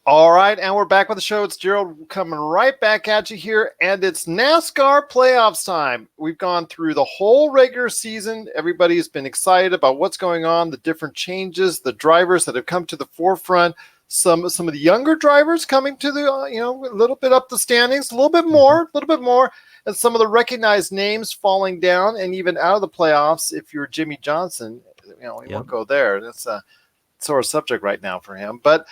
All right, and we're back with the show. It's Gerald coming right back at you here, and it's NASCAR playoffs time. We've gone through the whole regular season. Everybody's been excited about what's going on, the different changes, the drivers that have come to the forefront. Some of the younger drivers coming to the a little bit up the standings, a little bit more, and some of the recognized names falling down and even out of the playoffs. If you're Jimmie Johnson, you won't go there. That's a sore subject right now for him, but.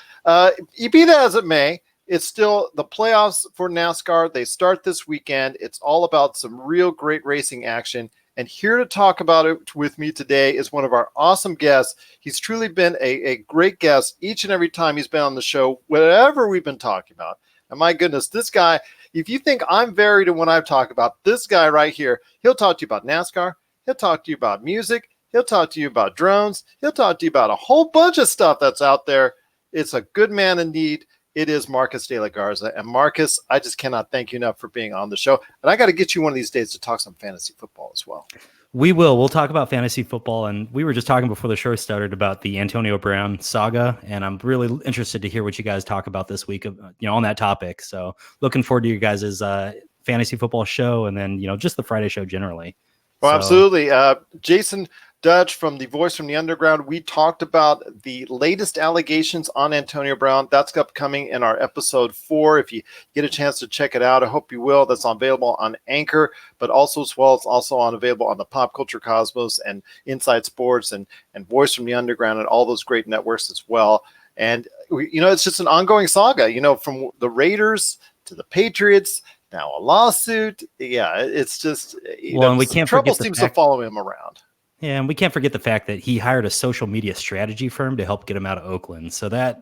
Be that as it may, it's still the playoffs for NASCAR. They start this weekend. It's all about some real great racing action. And here to talk about it with me today is one of our awesome guests. He's truly been a great guest each and every time he's been on the show, whatever we've been talking about. And my goodness, this guy, if you think I'm varied in what I've talked about, this guy right here, he'll talk to you about NASCAR. He'll talk to you about music. He'll talk to you about drones. He'll talk to you about a whole bunch of stuff that's out there. It's a good man indeed. It is Marcus de la Garza. And Marcus, I just cannot thank you enough for being on the show. And I got to get you one of these days to talk some fantasy football as well. We will. We'll talk about fantasy football. And we were just talking before the show started about the Antonio Brown saga. And I'm really interested to hear what you guys talk about this week, on that topic. So looking forward to you guys' fantasy football show and then, just the Friday show generally. Well, absolutely. Jason Dutch from the Voice from the Underground. We talked about the latest allegations on Antonio Brown. That's upcoming in our episode 4. If you get a chance to check it out, I hope you will. That's available on Anchor, but also as well, it's also available on the Pop Culture Cosmos and Inside Sports and Voice from the Underground and all those great networks as well. And, it's just an ongoing saga, from the Raiders to the Patriots, now a lawsuit. Yeah, it's just, and we can't trouble seems to follow him around. Yeah, and we can't forget the fact that he hired a social media strategy firm to help get him out of Oakland. So that,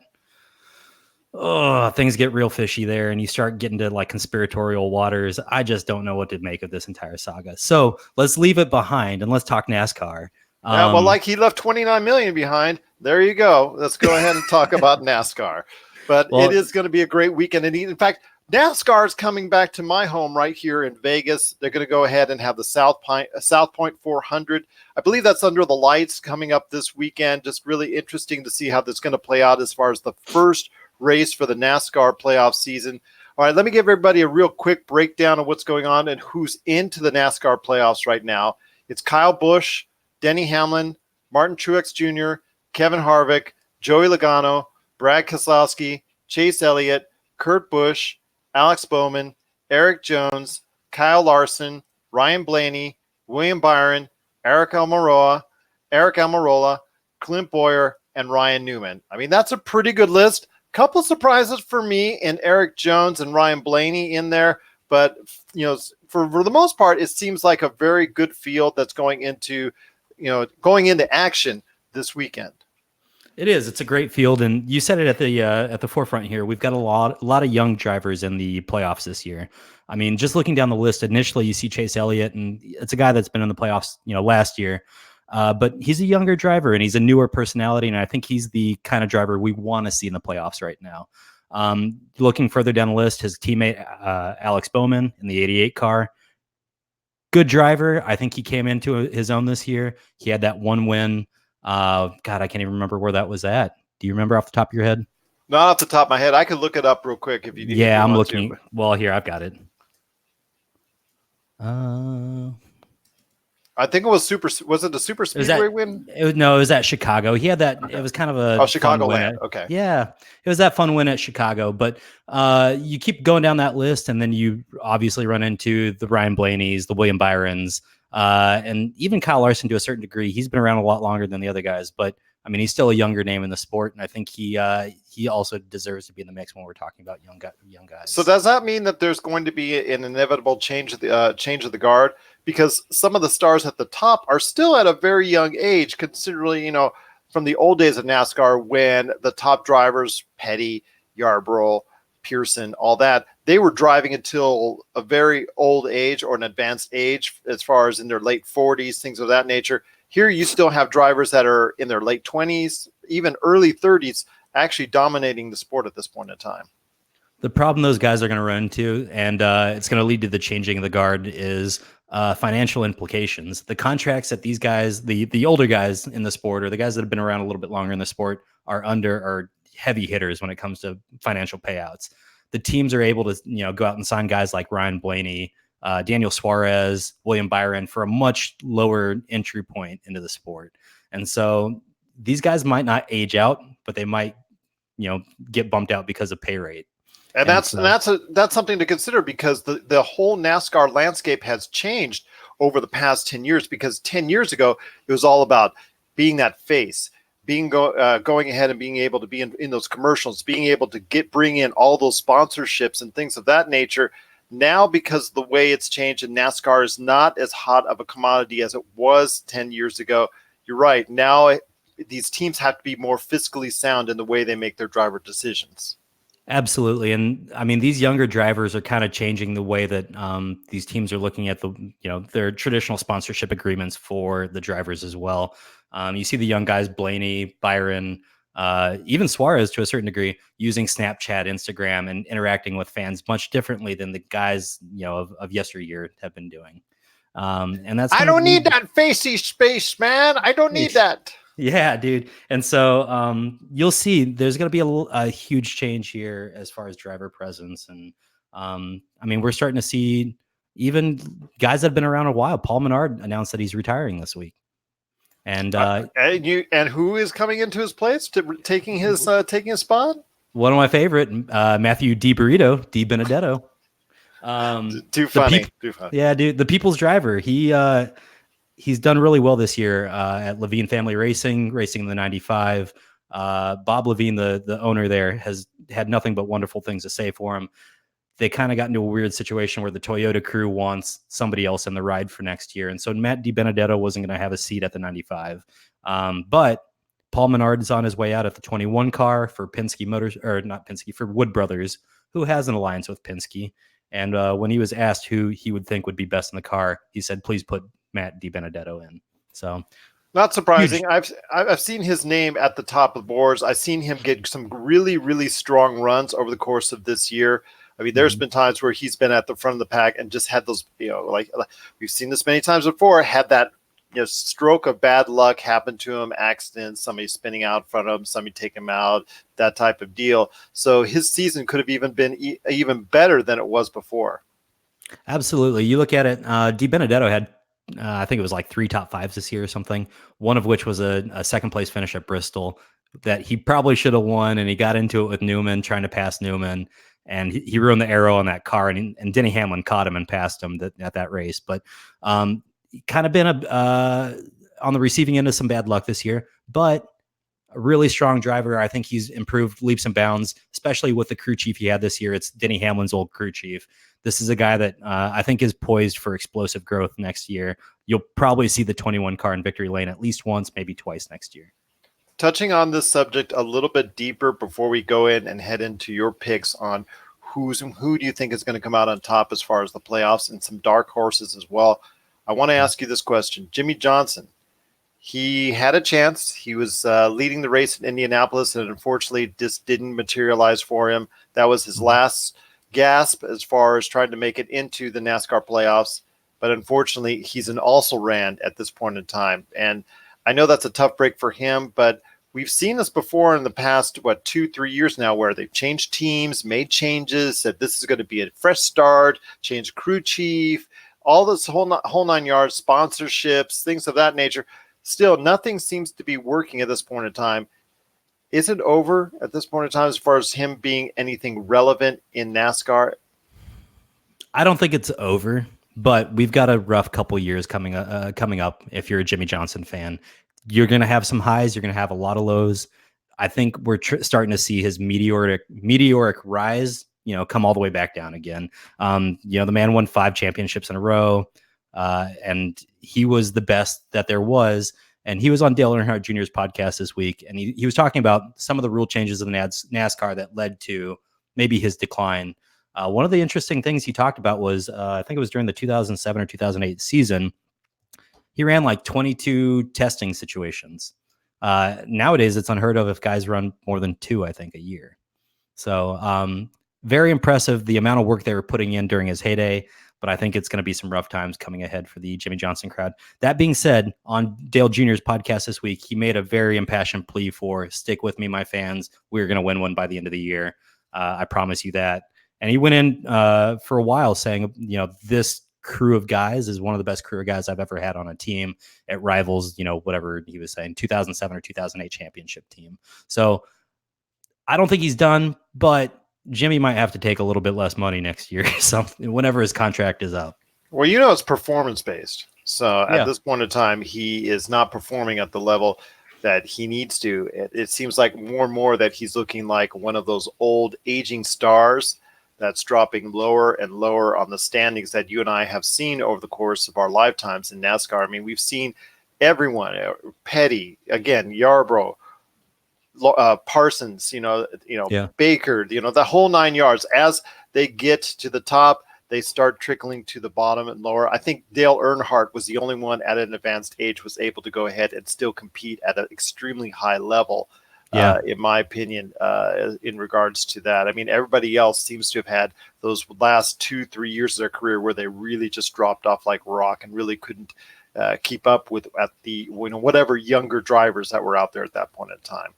things get real fishy there, and you start getting to conspiratorial waters. I just don't know what to make of this entire saga. So let's leave it behind and let's talk NASCAR. He left $29 million behind. There you go. Let's go ahead and talk about NASCAR. But it is going to be a great weekend. And in fact, NASCAR is coming back to my home right here in Vegas. They're going to go ahead and have the South Point 400. I believe that's under the lights coming up this weekend. Just really interesting to see how this is going to play out as far as the first race for the NASCAR playoff season. All right, let me give everybody a real quick breakdown of what's going on and who's into the NASCAR playoffs right now. It's Kyle Busch, Denny Hamlin, Martin Truex Jr., Kevin Harvick, Joey Logano, Brad Keselowski, Chase Elliott, Kurt Busch, Alex Bowman, Eric Jones, Kyle Larson, Ryan Blaney, William Byron, Eric Almirola, Clint Bowyer, and Ryan Newman. I mean, that's a pretty good list. Couple surprises for me in Eric Jones and Ryan Blaney in there, but for the most part, it seems like a very good field that's going into action this weekend. It is. It's a great field, and you said it at the forefront here. We've got a lot of young drivers in the playoffs this year. I mean, just looking down the list, initially you see Chase Elliott, and it's a guy that's been in the playoffs, last year. But he's a younger driver, and he's a newer personality, and I think he's the kind of driver we want to see in the playoffs right now. Looking further down the list, his teammate Alex Bowman in the 88 car. Good driver. I think he came into his own this year. He had that one win. I can't even remember where that was at. Do you remember off the top of your head? Not off the top of my head. I could look it up real quick if you need. Yeah, I'm looking. Well, here, I've got it. I think it was was it the super speedway win? It was at Chicago. He had that. Okay. It was kind of a Chicago win. Okay. Yeah, it was that fun win at Chicago. But you keep going down that list, and then you obviously run into the Ryan Blaney's, the William Byrons, and even Kyle Larson to a certain degree. He's been around a lot longer than the other guys, but I mean, he's still a younger name in the sport, and I think he also deserves to be in the mix when we're talking about young guys. So does that mean that there's going to be an inevitable change of the guard? Because some of the stars at the top are still at a very young age, considerably, from the old days of NASCAR when the top drivers, Petty, Yarborough, Pearson, all that, they were driving until a very old age or an advanced age as far as in their late 40s, things of that nature. Here you still have drivers that are in their late 20s, even early 30s, actually dominating the sport at this point in time. The problem those guys are going to run into, and it's going to lead to the changing of the guard, is financial implications. The contracts that these guys, the older guys in the sport, or the guys that have been around a little bit longer in the sport, are under, are heavy hitters when it comes to financial payouts. The teams are able to, go out and sign guys like Ryan Blaney, Daniel Suarez, William Byron for a much lower entry point into the sport. And so these guys might not age out, but they might, get bumped out because of pay rate. And that's something to consider, because the whole NASCAR landscape has changed over the past 10 years, because 10 years ago, it was all about being that face, going ahead and being able to be in those commercials, being able to bring in all those sponsorships and things of that nature. Now, because the way it's changed and NASCAR is not as hot of a commodity as it was 10 years ago, you're right. Now these teams have to be more fiscally sound in the way they make their driver decisions. Absolutely. And I mean, these younger drivers are kind of changing the way that these teams are looking at their traditional sponsorship agreements for the drivers as well. You see the young guys, Blaney, Byron, even Suarez to a certain degree, using Snapchat, Instagram, and interacting with fans much differently than the guys, of yesteryear have been doing. And that's, I don't need that facey space, man. I don't need that. Yeah, dude. And so you'll see there's going to be a huge change here as far as driver presence. And I mean, we're starting to see even guys that have been around a while. Paul Menard announced that he's retiring this week. And who is coming into his place, taking his spot? One of my favorite, Matthew Di Benedetto. Too funny. Yeah, dude. The people's driver. He's done really well this year at Levine Family racing in the 95. Bob Levine, the owner there, has had nothing but wonderful things to say for him. They kind of got into a weird situation where the Toyota crew wants somebody else in the ride for next year. And so Matt Di Benedetto wasn't going to have a seat at the 95. But Paul Menard is on his way out at the 21 car for Penske Motors, or not Penske, for Wood Brothers, who has an alliance with Penske. And when he was asked who he would think would be best in the car, he said, please put Matt Di Benedetto in. So not surprising. I've seen his name at the top of the boards. I've seen him get some really, really strong runs over the course of this year. I mean, there's been times where he's been at the front of the pack and just had those, like we've seen this many times before, had that, stroke of bad luck happen to him, accidents, somebody spinning out in front of him, somebody take him out, that type of deal. So his season could have even been even better than it was before. Absolutely. You look at it, Di Benedetto had, I think it was like 3 top 5s this year or something, one of which was a second place finish at Bristol that he probably should have won, and he got into it with Newman, trying to pass Newman, and he ruined the aero on that car, and Denny Hamlin caught him and passed him at that race. But kind of been on the receiving end of some bad luck this year, but a really strong driver. I think he's improved leaps and bounds, especially with the crew chief he had this year. It's Denny Hamlin's old crew chief. This is a guy that I think is poised for explosive growth next year. You'll probably see the 21 car in victory lane at least once, maybe twice next year. Touching on this subject a little bit deeper before we go in and head into your picks on who do you think is going to come out on top as far as the playoffs, and some dark horses as well, I want to ask you this question. Jimmie Johnson, he had a chance. He was leading the race in Indianapolis, and unfortunately just didn't materialize for him. That was his last gasp as far as trying to make it into the NASCAR playoffs. But unfortunately, he's an also-ran at this point in time. And I know that's a tough break for him, but we've seen this before in the past, 2-3 years now, where they've changed teams, made changes, said this is going to be a fresh start, changed crew chief, all this whole 9 yards, sponsorships, things of that nature. Still, nothing seems to be working at this point in time. Is it over at this point in time as far as him being anything relevant in NASCAR? I don't think it's over, but we've got a rough couple years coming up. If you're a Jimmie Johnson fan, you're going to have some highs. You're going to have a lot of lows. I think we're starting to see his meteoric rise, come all the way back down again. The man won 5 championships in a row, and he was the best that there was. And he was on Dale Earnhardt Jr.'s podcast this week, and he was talking about some of the rule changes in NASCAR that led to maybe his decline. One of the interesting things he talked about was, I think it was during the 2007 or 2008 season, he ran like 22 testing situations. Nowadays, it's unheard of if guys run more than 2, I think, a year. So very impressive, the amount of work they were putting in during his heyday. but I think it's going to be some rough times coming ahead for the Jimmie Johnson crowd. That being said, on Dale Jr.'s podcast this week, he made a very impassioned plea for stick with me, my fans. We're going to win one by the end of the year. I promise you that. And he went in for a while saying, this crew of guys is one of the best crew of guys I've ever had on a team. It rivals, whatever he was saying, 2007 or 2008 championship team. So I don't think he's done, but Jimmie might have to take a little bit less money next year, something whenever his contract is up. Well, it's performance based. So at this point in time, he is not performing at the level that he needs to. It seems like more and more that he's looking like one of those old aging stars that's dropping lower and lower on the standings that you and I have seen over the course of our lifetimes in NASCAR. I mean, we've seen everyone, Petty, again, Yarbrough, Parsons, Baker, the whole 9 yards. As they get to the top, they start trickling to the bottom and lower. I think Dale Earnhardt was the only one at an advanced age was able to go ahead and still compete at an extremely high level. In my opinion, in regards to that. I mean, everybody else seems to have had those last 2-3 years of their career where they really just dropped off like rock and really couldn't keep up with whatever younger drivers that were out there at that point in time.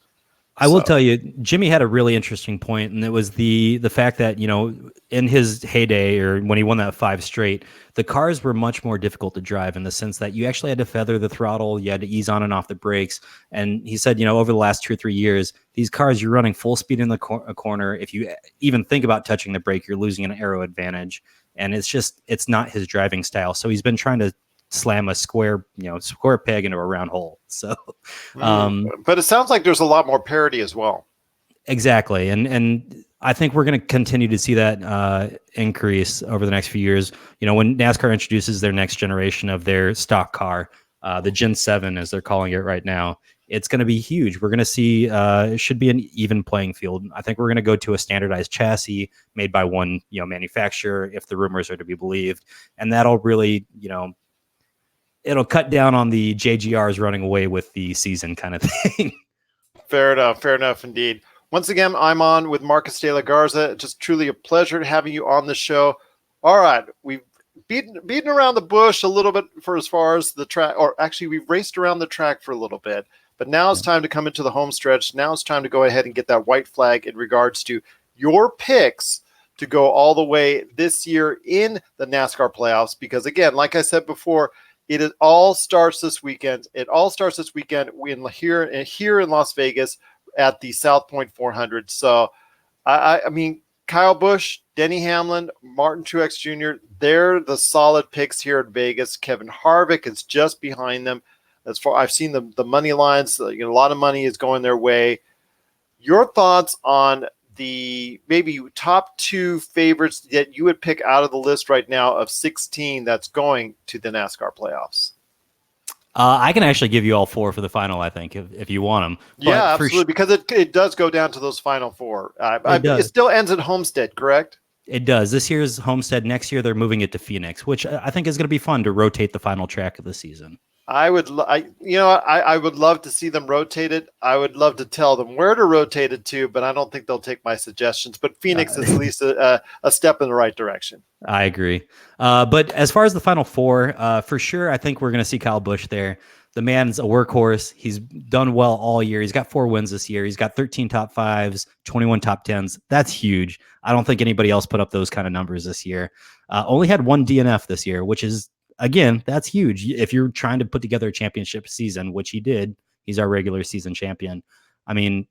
I will tell you, Jimmie had a really interesting point, and it was the fact that, in his heyday or when he won that 5 straight, the cars were much more difficult to drive in the sense that you actually had to feather the throttle, you had to ease on and off the brakes. And he said, over the last 2 or 3 years, these cars, you're running full speed in the corner. If you even think about touching the brake, you're losing an aero advantage. And it's not his driving style. So he's been trying to slam a square peg into a round hole. So, but it sounds like there's a lot more parity as well. Exactly. And I think we're going to continue to see that increase over the next few years. When NASCAR introduces their next generation of their stock car, the Gen 7, as they're calling it right now, it's going to be huge. We're going to see, it should be an even playing field. I think we're going to go to a standardized chassis made by one, manufacturer, if the rumors are to be believed. And that'll really, it'll cut down on the JGRs running away with the season kind of thing. Fair enough indeed. Once again, I'm on with Marcus de la Garza. Just truly a pleasure having you on the show. All right, we've beaten around the bush a little bit for as far as the track, or actually we've raced around the track for a little bit, but now it's time to come into the home stretch. Now it's time to go ahead and get that white flag in regards to your picks to go all the way this year in the NASCAR playoffs, because again, like I said before, it all starts this weekend. It all starts this weekend here in Las Vegas at the South Point 400. So, I mean, Kyle Busch, Denny Hamlin, Martin Truex Jr., they're the solid picks here in Vegas. Kevin Harvick is just behind them. As far I've seen the money lines, a lot of money is going their way. Your thoughts on the maybe top 2 favorites that you would pick out of the list right now of 16 that's going to the NASCAR playoffs? I can actually give you all 4 for the final, I think, if you want them. But yeah, absolutely, because it does go down to those final 4. It still ends at Homestead, correct? It does. This year's Homestead. Next year, they're moving it to Phoenix, which I think is going to be fun to rotate the final track of the season. I would love to see them rotate it. I would love to tell them where to rotate it to, but I don't think they'll take my suggestions. But Phoenix is at least a step in the right direction. I agree. But as far as the final 4, for sure, I think we're going to see Kyle Busch there. The man's a workhorse. He's done well all year. He's got 4 wins this year. He's got 13 top 5s, 21 top 10s. That's huge. I don't think anybody else put up those kind of numbers this year. Only had 1 DNF this year, which is, again, that's huge. If you're trying to put together a championship season, which he did, he's our regular season champion. I mean,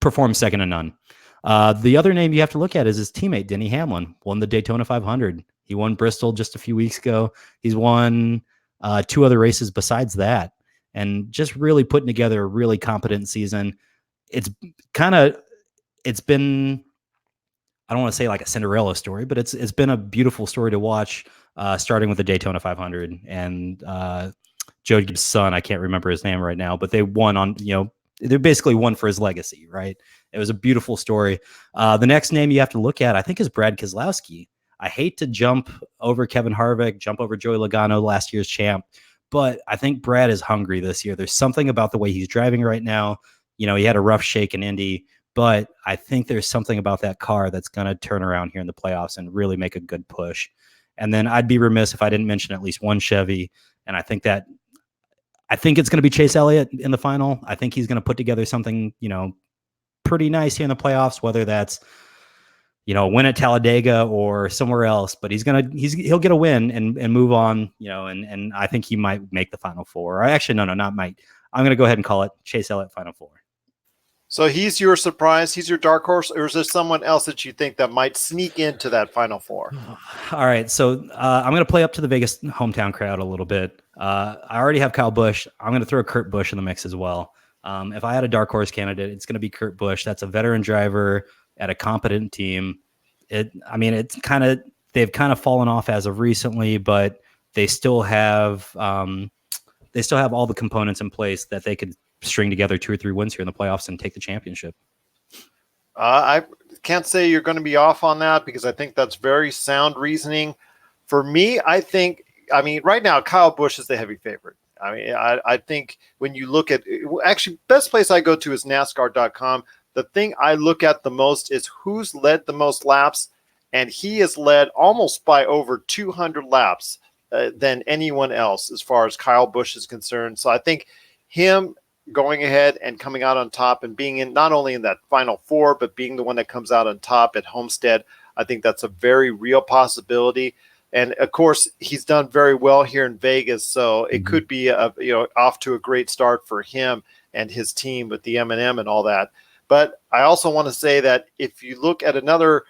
performed second to none. The other name you have to look at is his teammate, Denny Hamlin, won the Daytona 500. He won Bristol just a few weeks ago. He's won 2 other races besides that, and just really putting together a really competent season. It's been, I don't want to say like a Cinderella story, but it's been a beautiful story to watch, starting with the Daytona 500 and Joe Gibbs' son. I can't remember his name right now, but they won on, they basically won for his legacy, right? It was a beautiful story. The next name you have to look at, I think, is Brad Keselowski. I hate to jump over Kevin Harvick, jump over Joey Logano, last year's champ, but I think Brad is hungry this year. There's something about the way he's driving right now. He had a rough shake in Indy, but I think there's something about that car that's going to turn around here in the playoffs and really make a good push. And then I'd be remiss if I didn't mention at least one Chevy. And I think it's going to be Chase Elliott in the final. I think he's going to put together something, pretty nice here in the playoffs, whether that's, win at Talladega or somewhere else, but he'll get a win and move on, and I think he might make the Final Four. Or actually, no, not might. I'm going to go ahead and call it Chase Elliott Final Four. So he's your surprise, he's your dark horse, or is there someone else that you think that might sneak into that Final Four? All right, so I'm going to play up to the Vegas hometown crowd a little bit. I already have Kyle Busch. I'm going to throw Kurt Busch in the mix as well. If I had a dark horse candidate, it's going to be Kurt Busch. That's a veteran driver at a competent team. They've kind of fallen off as of recently, but they still have all the components in place that they could string together 2 or 3 wins here in the playoffs and take the championship. I can't say you're going to be off on that because I think that's very sound reasoning. For me, right now, Kyle Busch is the heavy favorite. I think when you look at actually best place I go to is NASCAR.com. The thing I look at the most is who's led the most laps, and he has led almost by over 200 laps than anyone else as far as Kyle Busch is concerned. So I think him going ahead and coming out on top and being in not only in that Final Four, but being the one that comes out on top at Homestead, I think that's a very real possibility. And of course, he's done very well here in Vegas, so it could be off to a great start for him and his team with the M&M and all that. But I also want to say that if you look at another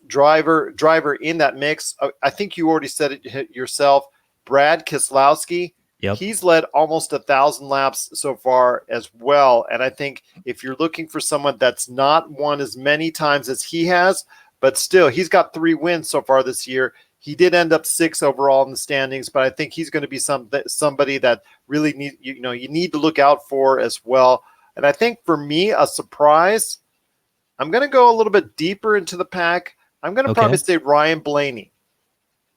driver in that mix, I think you already said it yourself, Brad Keselowski. Yep. He's led almost 1,000 laps so far as well. And I think if you're looking for someone that's not won as many times as he has, but still he's got 3 wins so far this year. He did end up 6 overall in the standings, but I think he's going to be somebody that really you need to look out for as well. And I think for me, a surprise, I'm going to go a little bit deeper into the pack. I'm going to probably say Ryan Blaney.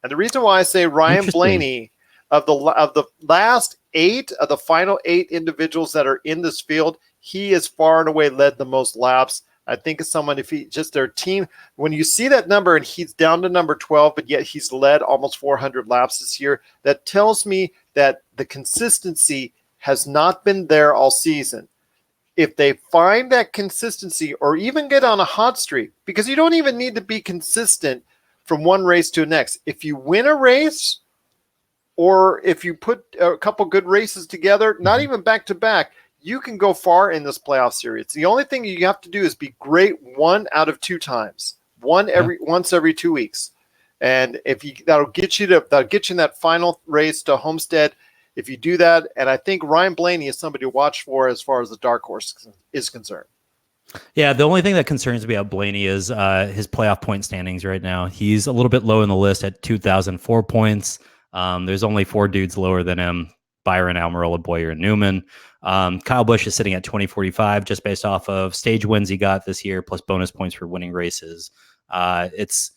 And the reason why I say Ryan Blaney, of the last 8 of the final 8 individuals that are in this field, he has far and away led the most laps. I think of someone, if he just their team, when you see that number and he's down to number 12, but yet he's led almost 400 laps this year, that tells me that the consistency has not been there all season. If they find that consistency or even get on a hot streak, because you don't even need to be consistent from one race to the next. If you win a race or if you put a couple good races together, not even back to back, you can go far in this playoff series. The only thing you have to do is be great 1 out of 2 times, once every 2 weeks. And that'll get you in that final race to Homestead. If you do that, and I think Ryan Blaney is somebody to watch for as far as the dark horse is concerned. Yeah, the only thing that concerns me about Blaney is his playoff point standings right now. He's a little bit low in the list at 2,004 points. There's only 4 dudes lower than him: Byron, Almirola, Boyer, and Newman. Kyle Busch is sitting at 2045 just based off of stage wins he got this year, plus bonus points for winning races. That's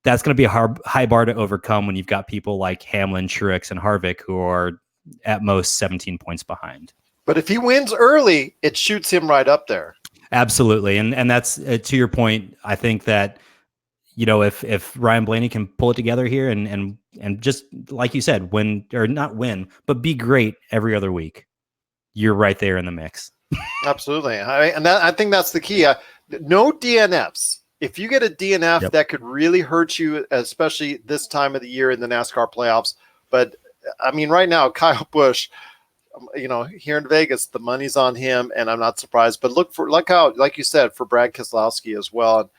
going to be a high bar to overcome when you've got people like Hamlin, Truex, and Harvick who are at most 17 points behind. But if he wins early, it shoots him right up there. Absolutely. And that's to your point. I think that, if Ryan Blaney can pull it together here and just like you said, not win, but be great every other week, you're right there in the mix. Absolutely. I think that's the key. No DNFs. If you get a DNF, that could really hurt you, especially this time of the year in the NASCAR playoffs. But right now, Kyle Busch, here in Vegas, the money's on him, and I'm not surprised. But look like you said, for Brad Keselowski as well.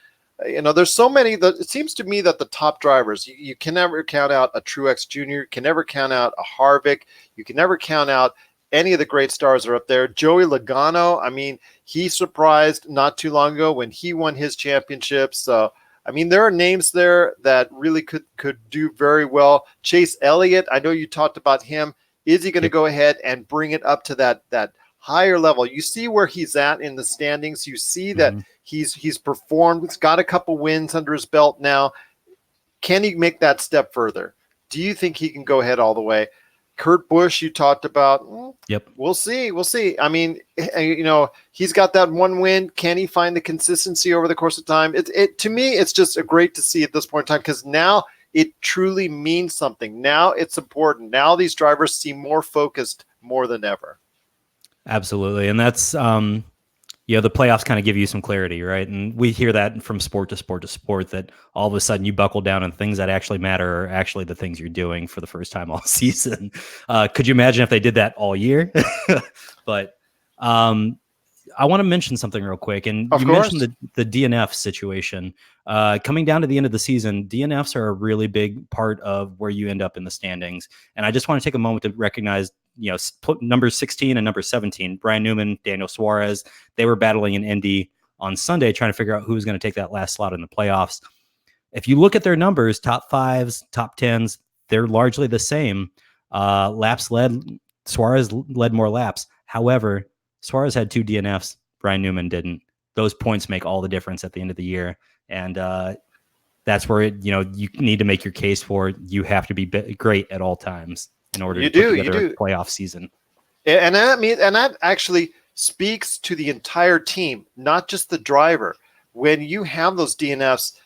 And, there's so many that it seems to me that the top drivers, you can never count out a Truex Jr., you can never count out a Harvick, you can never count out any of the great stars are up there. Joey Logano, he surprised not too long ago when he won his championship. So, there are names there that really could do very well. Chase Elliott, I know you talked about him. Is he going to go ahead and bring it up to that higher level? You see where he's at in the standings. You see that he's performed. He's got a couple wins under his belt now. Can he make that step further? Do you think he can go ahead all the way? Kurt Busch, you talked about. Yep. We'll see. He's got that 1 win. Can he find the consistency over the course of time? To me, it's just great to see at this point in time, because now it truly means something. Now it's important. Now these drivers seem more focused more than ever. Absolutely. And that's, the playoffs kind of give you some clarity, right? And we hear that from sport to sport to sport, that all of a sudden you buckle down and things that actually matter are actually the things you're doing for the first time all season. Could you imagine if they did that all year? But I want to mention something real quick. And Of you course. mentioned the DNF situation. Coming down to the end of the season, DNFs are a really big part of where you end up in the standings. And I just want to take a moment to recognize, number 16 and number 17, Brian Newman, Daniel Suarez. They were battling in Indy on Sunday, trying to figure out who was going to take that last slot in the playoffs. If you look at their numbers, top fives, top tens, they're largely the same. Laps led, Suarez led more laps. However, Suarez had 2 DNFs. Brian Newman didn't. Those points make all the difference at the end of the year. And that's where, you need to make your case for you have to be great at all times in order to put together a playoff season. And that actually speaks to the entire team, not just the driver. When you have those DNFs,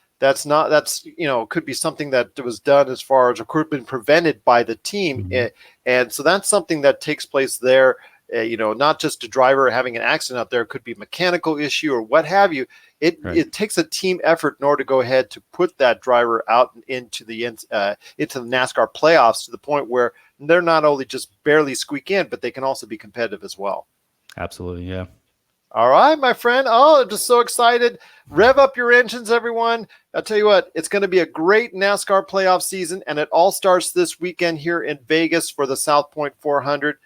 could be something that was done as far as, or could have been prevented by the team. Mm-hmm. And so that's something that takes place there. Not just a driver having an accident out there, it could be a mechanical issue or what have you. It takes a team effort in order to go ahead to put that driver out into the NASCAR playoffs, to the point where they're not only just barely squeak in, but they can also be competitive as well. Absolutely, yeah. All right, my friend. Oh, I'm just so excited. Rev up your engines, everyone. I'll tell you what, it's going to be a great NASCAR playoff season, and it all starts this weekend here in Vegas for the South Point 400.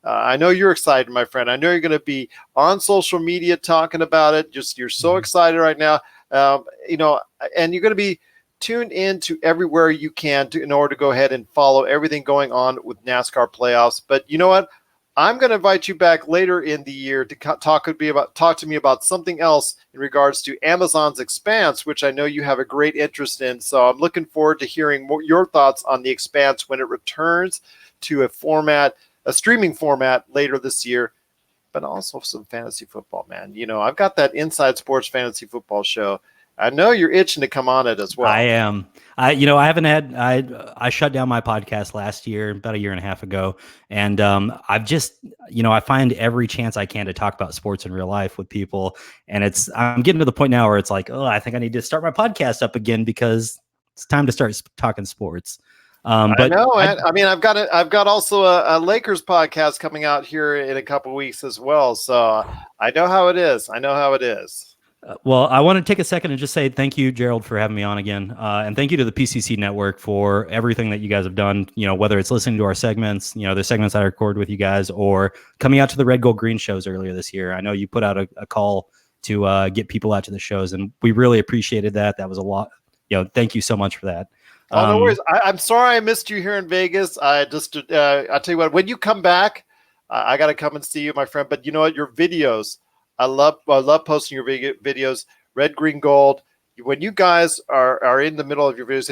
I know you're excited, my friend. I know you're going to be on social media talking about it. You're so excited right now. And you're going to be tuned in to everywhere you can in order to go ahead and follow everything going on with NASCAR playoffs. But you know what? I'm going to invite you back later in the year to talk to me about something else in regards to Amazon's Expanse, which I know you have a great interest in. So I'm looking forward to hearing your thoughts on the Expanse when it returns to a streaming format later this year, but also some fantasy football, man. I've got that Inside Sports Fantasy Football show. I know you're itching to come on it as well. I am. I shut down my podcast last year, about a year and a half ago. And I've just, I find every chance I can to talk about sports in real life with people. And I'm getting to the point now where it's like, I think I need to start my podcast up again because it's time to start talking sports. But I know, I've got also a Lakers podcast coming out here in a couple of weeks as well. So I know how it is. Well, I want to take a second and just say thank you, Gerald, for having me on again. And thank you to the PCC Network for everything that you guys have done, whether it's listening to our segments, the segments that I record with you guys, or coming out to the Red, Gold, Green shows earlier this year. I know you put out a call to get people out to the shows, and we really appreciated that. That was a lot. Thank you so much for that. Oh, no worries. I'm sorry I missed you here in Vegas. I'll tell you what, when you come back, I got to come and see you, my friend. But you know what? Your videos, I love posting your videos, Red, Green, Gold. When you guys are in the middle of your videos,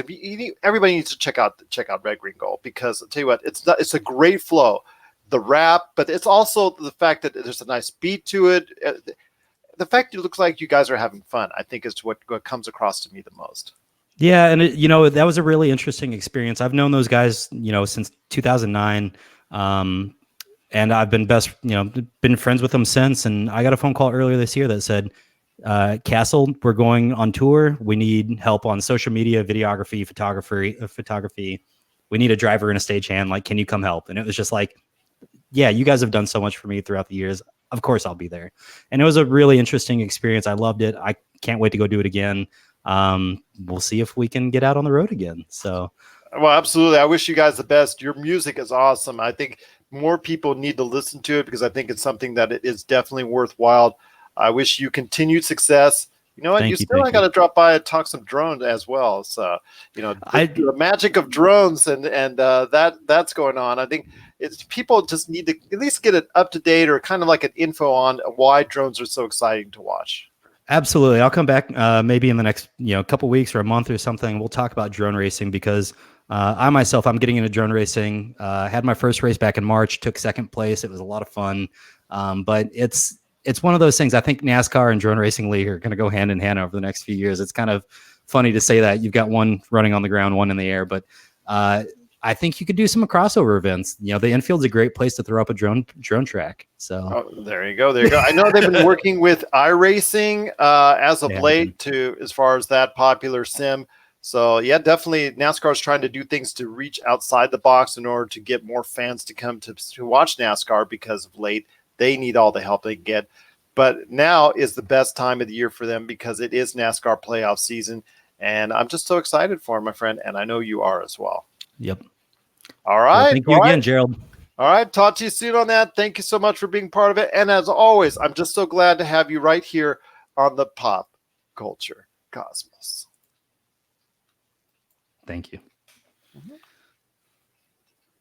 everybody needs to check out Red, Green, Gold, because I'll tell you what, it's a great flow, the rap, but it's also the fact that there's a nice beat to it. The fact it looks like you guys are having fun, I think, is what comes across to me the most. Yeah, and that was a really interesting experience. I've known those guys, since 2009, and I've been been friends with them since. And I got a phone call earlier this year that said, "Castle, we're going on tour. We need help on social media, videography, photography. We need a driver and a stagehand. Like, can you come help?" And it was just like, "Yeah, you guys have done so much for me throughout the years. Of course, I'll be there." And it was a really interesting experience. I loved it. I can't wait to go do it again. We'll see if we can get out on the road again. So, well, absolutely. I wish you guys the best. Your music is awesome. I think more people need to listen to it because I think it's something that it is definitely worthwhile. I wish you continued success. You know what? I got to drop by and talk some drones as well. So, the magic of drones and that's going on. I think people just need to at least get it up to date or kind of like an info on why drones are so exciting to watch. Absolutely. I'll come back maybe in the next couple weeks or a month or something. We'll talk about drone racing because I'm getting into drone racing. Had my first race back in March, took second place. It was a lot of fun. But it's one of those things. I think NASCAR and drone racing league are going to go hand in hand over the next few years. It's kind of funny to say that you've got one running on the ground, one in the air, but I think you could do some crossover events. You know, the infield's a great place to throw up a drone track. So there you go. There you go. I know they've been working with iRacing as of late to as far as that popular sim. So yeah, definitely NASCAR is trying to do things to reach outside the box in order to get more fans to come to watch NASCAR, because of late they need all the help they get. But now is the best time of the year for them because it is NASCAR playoff season. And I'm just so excited for him, my friend. And I know you are as well. Yep. All right. Well, thank you again, Gerald. All right. Talk to you soon on that. Thank you so much for being part of it. And as always, I'm just so glad to have you right here on the Pop Culture Cosmos. Thank you. Mm-hmm.